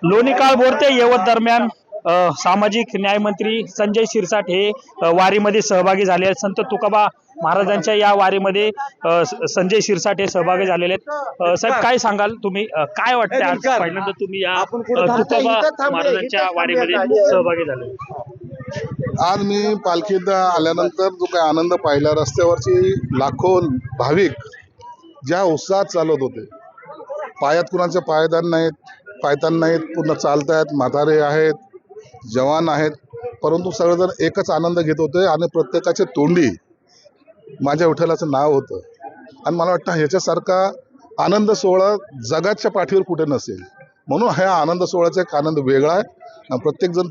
लोणीकाळ बोरते यवत दरम्यान सामाजिक न्याय मंत्री संजय शिरसाट हे वारीमध्ये सहभागी झाले आहेत। संत तुकोबा महाराजांच्या या वारीमध्ये संजय शिरसाट हे सहभागी झालेले आहेत। साहेब काय सांगाल तुम्ही, काय वाटतं आज पहिल्यांदा तुम्ही या तुकोबा महाराजांच्या वारीमध्ये सहभागी झाले? आज मी पालखीत आल्यानंतर जो काही आनंद पाहिला, रस्त्यावरची लाखो भाविक ज्या उत्साहात चालत होते, पायात कुणाचे पायतान नाहीत, पूर्ण चालतायत, म्हातारे आहेत, जवान आहेत, परंतु सगळेजण एकच आनंद घेत होते आणि प्रत्येकाचे तोंडी माझ्या विठ्ठलाचं नाव होतं। आणि मला वाटतं ह्याच्यासारखा आनंद सोहळा जगाच्या पाठीवर कुठे नसेल, म्हणून हा आनंद सोहळ्याचा एक आनंद वेगळा आहे आणि प्रत्येक जण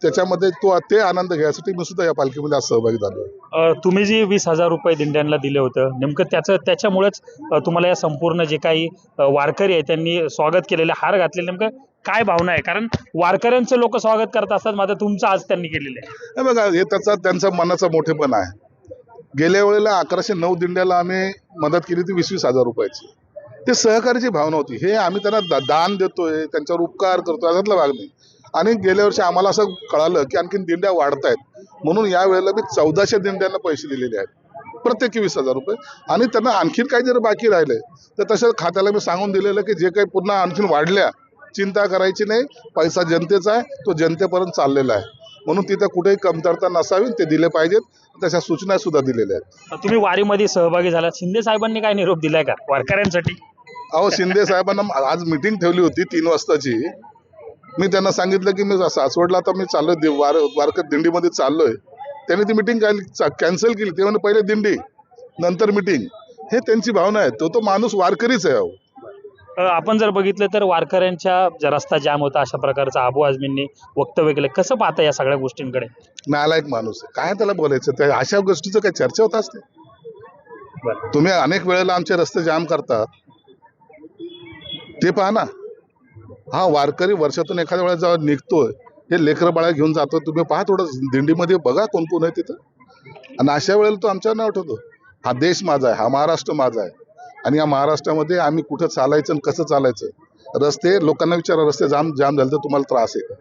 त्याच्यामध्ये ते आनंद घ्यायसाठी मी सुद्धा या पालखीमध्ये आज सहभागी झालो। तुम्ही जी 20,000 रुपये दिंड्यांना दिले होतं, नेमकं त्याच्यामुळेच तुम्हाला या संपूर्ण जे काही वारकरी आहेत त्यांनी स्वागत केलेलं, हार घातलेलं, नेमकं काय भावना आहे? कारण वारकऱ्यांचं लोक स्वागत करत असतात, मात्र तुमचं आज त्यांनी केलेलं आहे। हे बघा, हे त्यांचा मनाचा मोठेपणा आहे। गेल्या वेळेला 1109 दिंड्याला आम्ही मदत केली ती 20,000 रुपयाची, ते सहकार्याची भावना होती। हे आम्ही त्यांना दान देतोय, त्यांच्यावर उपकार करतोय, यातला भाग नाही। आणि गेल्या वर्षी आम्हाला असं कळालं की आणखीन दिंड्या वाढतायत, म्हणून या वेळेला मी 1400 दिंड्यांना पैसे दिलेले आहेत, प्रत्येकी 20,000 रुपये। आणि त्यांना आणखीन काही जर बाकी राहिले तर तसं खात्याला मी सांगून दिलेलं की जे काही पुन्हा आणखीन वाढल्या, चिंता करायची नाही, पैसा जनतेचा आहे, तो जनतेपर्यंत चाललेला आहे, म्हणून तिथं कुठेही कमतरता नसावी, ते दिले पाहिजेत, तशा सूचना सुद्धा दिलेल्या आहेत। तुम्ही वारीमध्ये सहभागी झाला, शिंदे साहेबांनी काय निरोप दिलाय का वारकऱ्यांसाठी? अहो, शिंदे साहेबांना आज मीटिंग ठेवली होती 3 वाजताची। मी त्यांना सांगितलं की मी सासवडला आता मी चाललोय, वारकरी दिंडीमध्ये चाललोय, त्यांनी ती मीटिंग कॅन्सल केली। ते म्हणजे पहिले दिंडी नंतर मीटिंग, हे त्यांची भावना आहे। तो माणूस वारकरीच आहे। आपण जर बघितलं तर वारकऱ्यांच्या रस्ता जाम होता अशा प्रकारचं अबू आझमींनी वक्तव्य केलं, कसं पाहता या सगळ्या गोष्टींकडे? नालायक माणूस आहे, काय त्याला बोलायचं? त्या अशा गोष्टीचं काय चर्चा होत असते? तुम्ही अनेक वेळेला आमचे रस्ते जाम करतात, ते पहा ना। हा वारकरी वर्षातून एखाद्या वेळेला जेव्हा निघतोय, हे लेकरं बाळा घेऊन जातो, तुम्ही पहा थोडं दिंडीमध्ये बघा कोण कोण आहे तिथं। आणि अशा वेळेला तो आमच्यावर नाव ठेवतो। हा देश माझा आहे, हा महाराष्ट्र माझा आहे, आणि या महाराष्ट्रामध्ये आम्ही कुठं चालायचं आणि कसं चालायचं, रस्ते लोकांना विचारा, रस्ते जाम झाले तर तुम्हाला त्रास आहे का?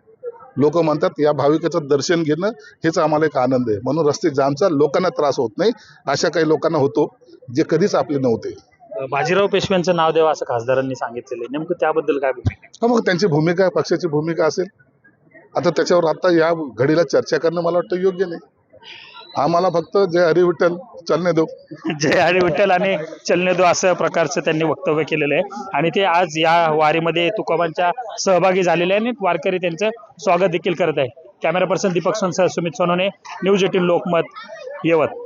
लोक म्हणतात या भाविकाचं दर्शन घेणं हेच आम्हाला एक आनंद आहे, म्हणून रस्ते जामचा लोकांना त्रास होत नाही, अशा काही लोकांना होतो जे कधीच आपले नव्हते। बाजीराव पेशव्यांचं नाव द्यावं असं खासदारांनी सांगितलेलं, नेमकं त्याबद्दल काय बोलतो? मग त्यांची भूमिका, पक्षाची भूमिका असेल, आता त्याच्यावर आता या घडीला चर्चा करणं मला वाटतं योग्य नाही। आम्हाला फक्त जय हरी विठ्ठल चलने दो, जय हरी विठ्ठल आणि चलने दो असं प्रकारचं त्यांनी वक्तव्य केलेलं आहे। आणि ते आज या वारीमध्ये तुकोबांच्या सहभागी झालेले आहे आणि वारकरी त्यांचं स्वागत देखील करत आहे। कॅमेरा पर्सन दीपक सोनसह सुमित सोनोने, न्यूज 18 लोकमत, यवत।